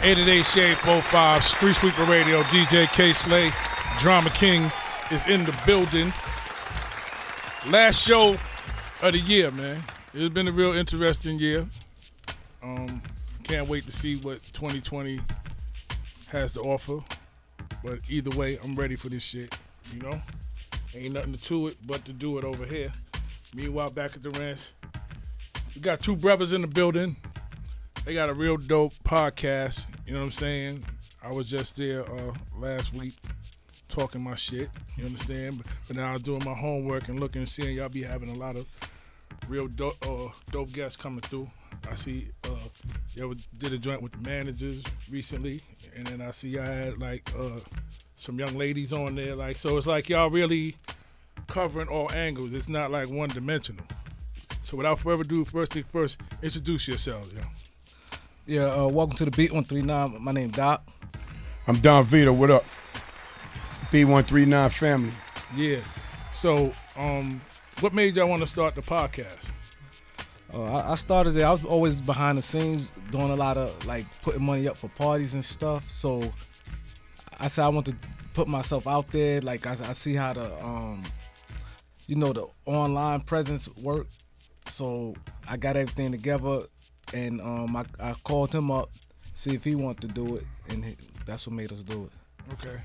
888 Shade45, StreetSweeper Radio, DJ Kayslay, Drama King is in the building. Last show of the year, man. It's been a real interesting year. Can't wait to see what 2020 has to offer. But either way, I'm ready for this shit, you know? Ain't nothing to it but to do it over here. Meanwhile, back at the ranch, we got two brothers in the building. They got a real dope podcast, you know what I'm saying? I was just there last week talking my shit, you understand? But now I'm doing my homework and looking and seeing y'all be having a lot of real dope guests coming through. I see y'all did a joint with the managers recently, and then I see y'all had like some young ladies on there. Like, so it's like y'all really covering all angles. It's not like one dimensional. So without further ado, first thing first, introduce yourselves, yo. Yeah, welcome to the Pt.1. My name Doc. I'm Don Vito. What up? Pt.1 family. Yeah. So, what made y'all want to start the podcast? I started it. I was always behind the scenes doing a lot of like putting money up for parties and stuff. So I said I want to put myself out there. Like I see how the the online presence work. So I got everything together. And I called him up, see if he wanted to do it, and that's what made us do it. Okay.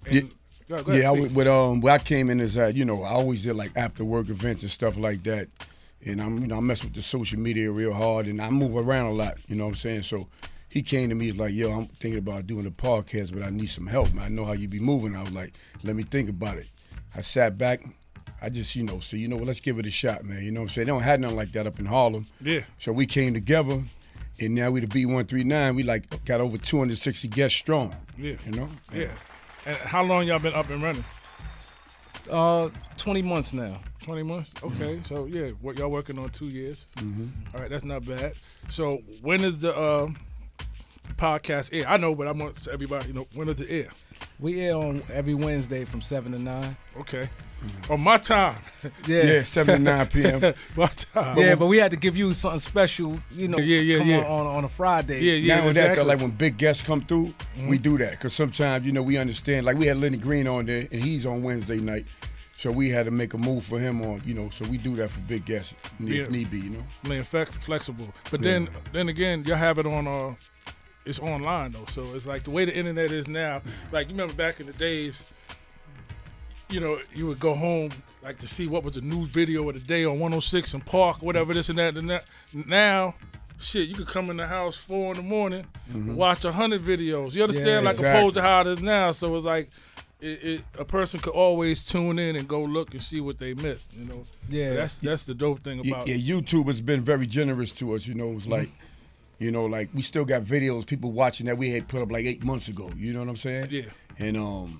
And go ahead, where I came in is that I always did like after work events and stuff like that, and I mess with the social media real hard, and I move around a lot. You know what I'm saying? So he came to me, he's like, "Yo, I'm thinking about doing a podcast, but I need some help. Man, I know how you be moving." I was like, "Let me think about it." I sat back. I just, well, let's give it a shot, man. You know what I'm saying? They don't have nothing like that up in Harlem. Yeah. So we came together, and now we the B139. We like got over 260 guests strong. Yeah. You know? Yeah. And how long y'all been up and running? 20 months now. 20 months? Okay. Mm-hmm. So, yeah, what y'all working on 2 years. Mm-hmm. All right, that's not bad. So when is the podcast air? I know, but I want everybody, when is it air? We air on every Wednesday from 7 to 9. Okay. On my time. Yeah, 7 to 9 p.m. My time. Yeah, but we had to give you something special, on a Friday. Yeah, Now with exactly. that, like when big guests come through, we do that. Because sometimes, we understand. Like we had Lenny Green on there, and he's on Wednesday night. So we had to make a move for him on, so we do that for big guests if need be, Being flexible. But then again, y'all have it on, it's online though. So it's like the way the internet is now, like you remember back in the days, you would go home like to see what was the news video of the day on 106 and Park, whatever, this and that and that. Now, shit, you could come in the house 4 in the morning, watch 100 videos. You understand? Yeah, like exactly. Opposed to how it is now. So it's like a person could always tune in and go look and see what they missed. Yeah, that's the dope thing about it. Yeah, YouTube has been very generous to us. It's like. Like we still got videos, people watching that we had put up like 8 months ago. You know what I'm saying? Yeah. And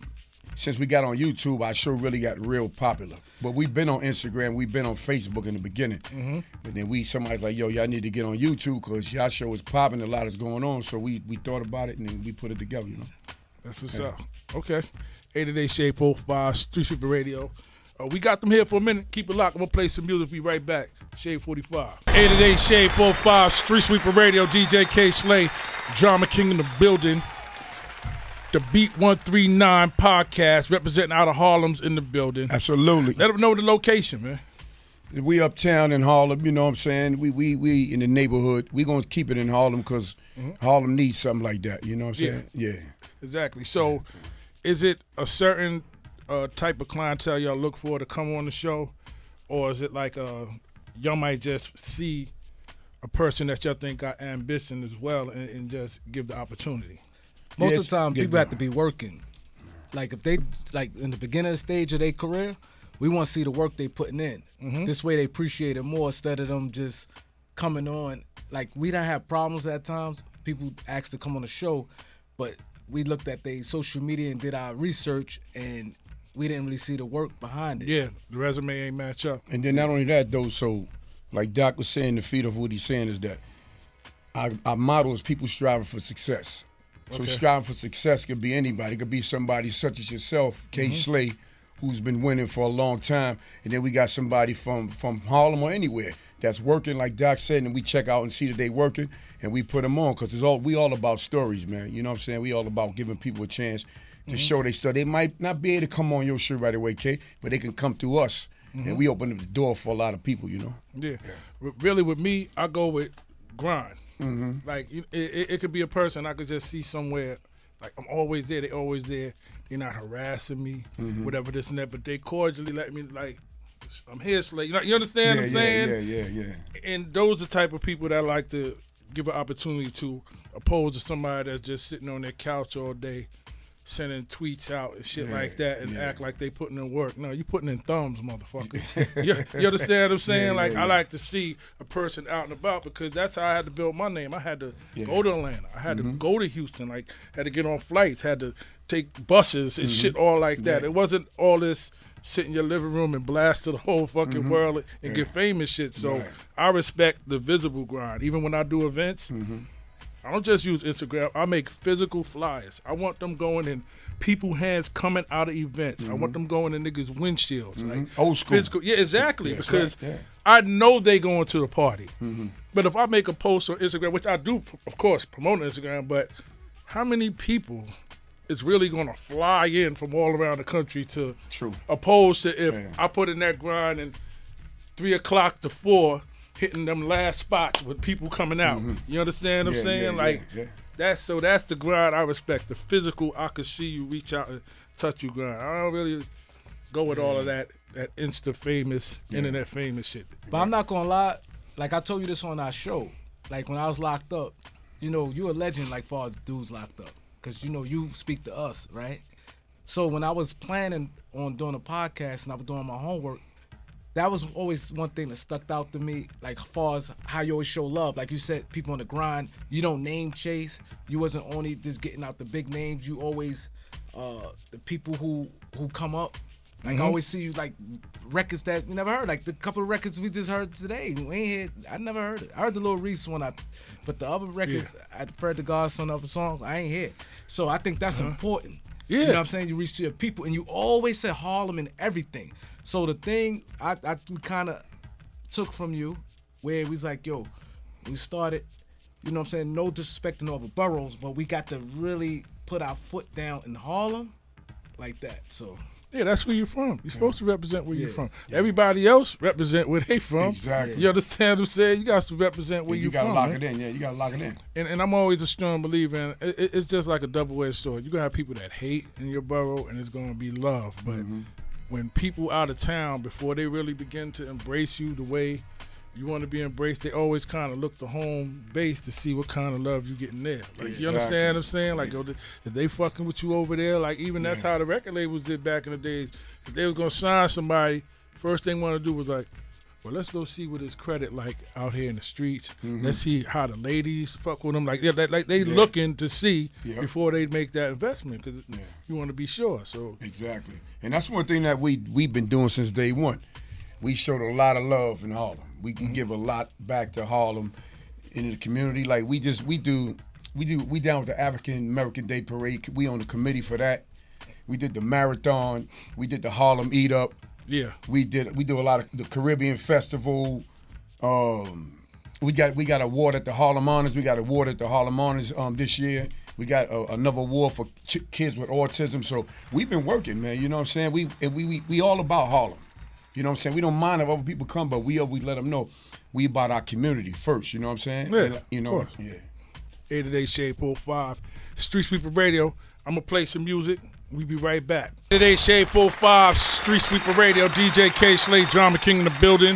since we got on YouTube, our show really got real popular. But we've been on Instagram, we've been on Facebook in the beginning. Mm-hmm. But then somebody's like, yo, y'all need to get on YouTube because y'all show is popping, a lot is going on. So we thought about it and then we put it together, That's what's up. Okay. 888 Shade45, StreetSweeper Radio. We got them here for a minute. Keep it locked. I'm going to play some music. Be right back. Shade45. 888 Shade45, StreetSweeper Radio, DJ Kayslay, Drama King in the building. The Pt.1 podcast representing out of Harlem's in the building. Absolutely. Let them know the location, man. We uptown in Harlem, you know what I'm saying? We in the neighborhood. We going to keep it in Harlem because Harlem needs something like that, you know what I'm saying? Yeah. Exactly. So is it a certain type of clientele y'all look for to come on the show, or is it like y'all might just see a person that y'all think got ambition as well and just give the opportunity? Most of the time, people have to be working. Like if they in the beginning stage of their career, we want to see the work they putting in. This way they appreciate it more instead of them just coming on. Like we don't have problems at times. People ask to come on the show, but we looked at their social media and did our research, and we didn't really see the work behind it. Yeah, the resume ain't match up. And then not only that though, so like Doc was saying, the feet of what he's saying is that our motto is people striving for success. So striving for success could be anybody. It could be somebody such as yourself, Kayslay, who's been winning for a long time, and then we got somebody from Harlem or anywhere that's working, like Doc said, and we check out and see that they working, and we put them on, because we all about stories, man. You know what I'm saying? We all about giving people a chance to show their stuff. They might not be able to come on your show right away, K, but they can come through us, and we open up the door for a lot of people, you know? Yeah. Really, with me, I go with grind. Like, it could be a person I could just see somewhere, like, I'm always there, they always there. They're not harassing me, whatever this and that, but they cordially let me, like, I'm here, Slay. You understand what I'm saying? Yeah. And those are the type of people that I like to give an opportunity to, opposed to somebody that's just sitting on their couch all day, sending tweets out and shit like that, and act like they putting in work. No, you putting in thumbs, motherfucker. you understand what I'm saying? I like to see a person out and about, because that's how I had to build my name. I had to go to Atlanta. I had to go to Houston. Like, had to get on flights. Had to take buses and shit all like that. It wasn't all this sit in your living room and blast to the whole fucking world and get famous shit. So I respect the visible grind. Even when I do events, I don't just use Instagram. I make physical flyers. I want them going in people's hands coming out of events. I want them going in niggas' windshields. Like old school. Physical. Yeah, exactly. Because I know they going to the party. But if I make a post on Instagram, which I do, of course, promote on Instagram, but how many people is really going to fly in from all around the country to opposed to if I put in that grind and 3 o'clock to 4, hitting them last spots with people coming out. You understand what I'm saying? That's the grind I respect. The physical, I could see you reach out and touch you grind. I don't really go with all of that Insta famous, internet famous shit. But I'm not gonna lie, like I told you this on our show, like when I was locked up, you know, you a legend like far as dudes locked up, because you know you speak to us, right? So when I was planning on doing a podcast and I was doing my homework, that was always one thing that stuck out to me, like as far as how you always show love. Like you said, people on the grind, you don't name chase. You wasn't only just getting out the big names. You always, the people who come up, like I always see you like records that you never heard. Like the couple of records we just heard today, we ain't heard, I never heard it. I heard the Lil Reese one, but the other records, I Fred the Godson of a song, I ain't hear. So I think that's important. You know what I'm saying? You reach to your people, and you always said Harlem and everything. So the thing we kind of took from you, where we was like, yo, we started, you know what I'm saying, no disrespect to no other boroughs, but we got to really put our foot down in Harlem like that, so. Yeah, that's where you're from. You're supposed to represent where you're from. Everybody else represent where they from. Exactly. You understand what I'm saying? You got to represent where you're from. You got to lock it in. Yeah, you got to lock it in. And I'm always a strong believer in it's just like a double-edged sword. You're going to have people that hate in your borough, and it's going to be love. But when people out of town, before they really begin to embrace you the way you want to be embraced, they always kind of look to home base to see what kind of love you getting there. Like, you understand what I'm saying? Like, yo, if they fucking with you over there, like even that's how the record labels did back in the days. If they was going to sign somebody, first thing they want to do was like, well, let's go see what his credit like out here in the streets. Let's see how the ladies fuck with him. Like, they looking to see before they make that investment, because you want to be sure. So exactly, and that's one thing that we've been doing since day one. We showed a lot of love in Harlem. We can give a lot back to Harlem in the community. Like we down with the African American Day Parade. We on the committee for that. We did the marathon. We did the Harlem Eat Up. Yeah. We do a lot of the Caribbean Festival. We got award at the Harlem Honors. We got award at the Harlem Honors this year. We got another award for kids with autism. So we've been working, man. You know what I'm saying? We all about Harlem. You know what I'm saying? We don't mind if other people come, but we let them know we about our community first. You know what I'm saying? Yeah, you know, of course. Hey, today Shade45, StreetSweeper Radio. I'm gonna play some music. We be right back. Today Shade45, StreetSweeper Radio. DJ Kayslay, Drama King in the building.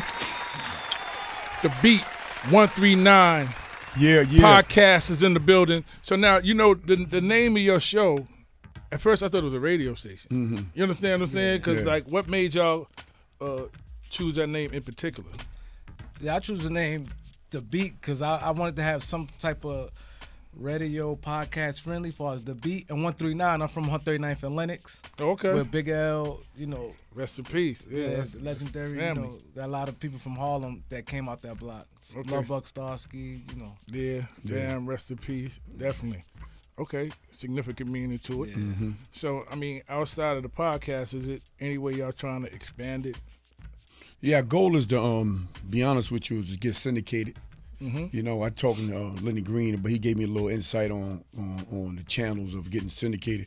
The Pt.1 podcast is in the building. So now you know the name of your show. At first I thought it was a radio station. You understand what I'm saying? Because like, what made y'all choose that name in particular? Yeah, I choose the name The Beat because I wanted to have some type of radio podcast friendly for us. The Beat and 139. I'm from 139th and Lenox. Okay. With Big L, you know. Rest in peace. Yeah, that's legendary. Family. You know, there are a lot of people from Harlem that came out that block. Okay. Love Buck Starsky, you know. Yeah, damn, rest in peace. Definitely. Okay, significant meaning to it. Yeah. So, I mean, outside of the podcast, is it any way y'all trying to expand it? Yeah, our goal is to, be honest with you, is to get syndicated. You know, I talked to Lenny Green, but he gave me a little insight on the channels of getting syndicated.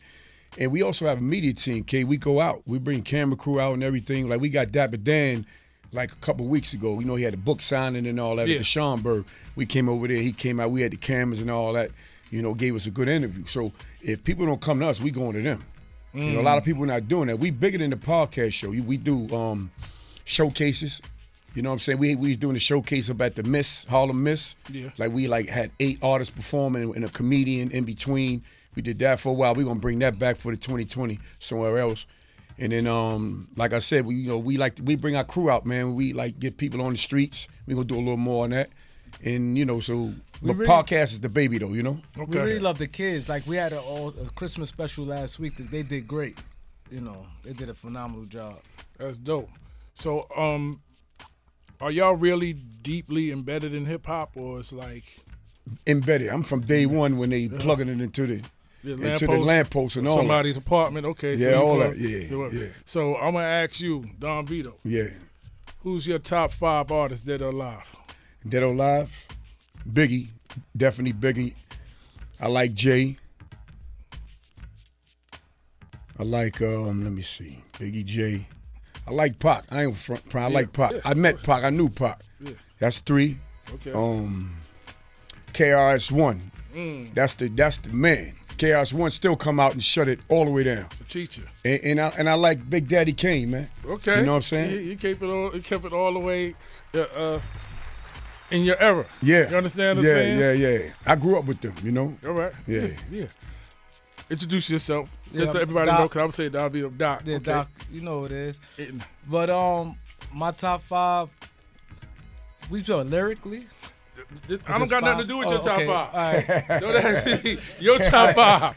And we also have a media team, K. We go out. We bring camera crew out and everything. Like, we got Dapper Dan, like, a couple of weeks ago. You know, he had a book signing and all that at the Schomburg. We came over there. He came out. We had the cameras and all that. You know, gave us a good interview. So if people don't come to us, we going to them. You know, a lot of people are not doing that. We bigger than the podcast show. We do showcases. You know what I'm saying? We was doing a showcase up at the Harlem Miss. Yeah. Like we had 8 artists performing and a comedian in between. We did that for a while. We're gonna bring that back for the 2020 somewhere else. And then like I said, we bring our crew out, man. We like get people on the streets. We're gonna do a little more on that. And podcast is the baby though, you know? Okay. We really love the kids. Like we had a Christmas special last week that they did great. You know, they did a phenomenal job. That's dope. So are y'all really deeply embedded in hip hop, or it's like embedded? I'm from day one when they plugging it into the lamppost and all somebody's apartment. Okay, yeah, so all that. Yeah. So I'm gonna ask you, Don Vito. Yeah. Who's your top 5 artists dead or alive? Dead or alive? Biggie, definitely Biggie. I like Jay. I like let me see, Biggie, Jay. I like Pac. I ain't front. I like Pac. Yeah. I met Pac. I knew Pac. Yeah. That's 3. Okay. KRS-One. That's the man. KRS-One still come out and shut it all the way down. The teacher. And I like Big Daddy Kane, man. Okay. You know what I'm saying? He kept it all the way in your era. Yeah. You understand what I'm saying? Yeah. I grew up with them, you know? All right. Yeah. Introduce yourself. Just so everybody know, because I'm saying Don Vito, Doc. Yeah, okay. Doc, you know what it is. But my top 5, we talk lyrically. I don't got nothing to do with your top 5. All right. Don't ask me. Your top 5.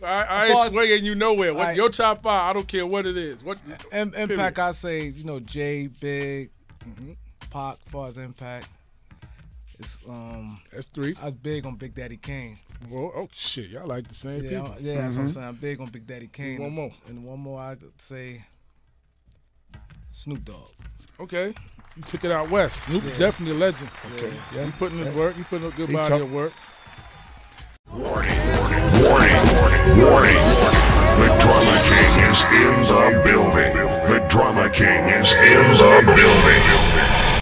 I ain't swaying you nowhere. What your top 5? I don't care what it is. What impact? I say Jay, Big, Pac. As far as impact, it's that's 3. I was big on Big Daddy Kane. Well, oh shit, y'all like the same people. Yeah, that's what I'm saying. I'm big on Big Daddy Kane. One more. And one more, I'd say Snoop Dogg. Okay. You took it out west. Snoop is definitely a legend. Okay. Yeah. He putting his work. He putting a good body of work. Warning. The Drama King is in the building. The Drama King is in the building.